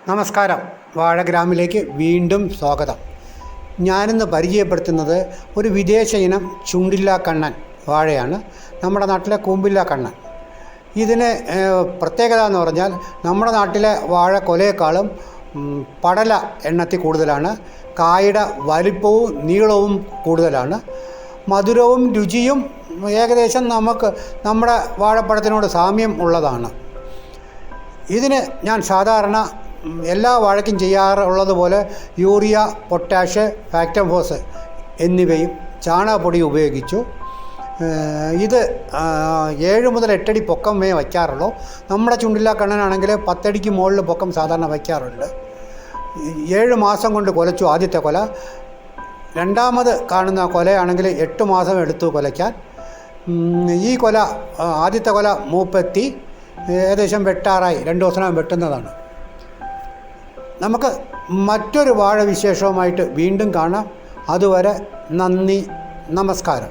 നമസ്കാരം. വാഴഗ്രാമിലേക്ക് വീണ്ടും സ്വാഗതം. ഞാനിന്ന് പരിചയപ്പെടുത്തുന്നത് ഒരു വിദേശ ഇനം ചുണ്ടില്ല കണ്ണൻ വാഴയാണ്. നമ്മുടെ നാട്ടിലെ കൂമ്പില്ല കണ്ണൻ. ഇതിന് പ്രത്യേകത എന്ന് പറഞ്ഞാൽ നമ്മുടെ നാട്ടിലെ വാഴ കൊലയേക്കാളും പടല എണ്ണത്തിൽ കൂടുതലാണ്. കായുടെ വലിപ്പവും നീളവും കൂടുതലാണ്. മധുരവും രുചിയും ഏകദേശം നമ്മുടെ വാഴപ്പഴത്തിനോട് സാമ്യം ഉള്ളതാണ്. ഇതിന് ഞാൻ സാധാരണ എല്ലാ വാഴയ്ക്കും ചെയ്യാറുള്ളതുപോലെ യൂറിയ, പൊട്ടാഷ്, ഫാക്ടംഫോസ് എന്നിവയും ചാണകപ്പൊടി ഉപയോഗിച്ചു. ഇത് 7 മുതൽ 8 അടി പൊക്കമേ വയ്ക്കാറുള്ളൂ. നമ്മുടെ ചുണ്ടില്ല കണ്ണനാണെങ്കിൽ 10 അടിക്ക് മുകളിൽ പൊക്കം സാധാരണ വയ്ക്കാറുണ്ട്. 7 മാസം കൊണ്ട് കൊലച്ചു ആദ്യത്തെ കൊല. രണ്ടാമത് കാണുന്ന കൊലയാണെങ്കിൽ 8 മാസം എടുത്തു കൊലയ്ക്കാൻ. ഈ കൊല ആദ്യത്തെ കൊല മൂപ്പെത്തി ഏകദേശം വെട്ടാറായി. 2 ദിവസം വെട്ടുന്നതാണ്. നമുക്ക് മറ്റൊരു വാഴ വിശേഷവുമായിട്ട് വീണ്ടും കാണാം. അതുവരെ നന്ദി, നമസ്കാരം.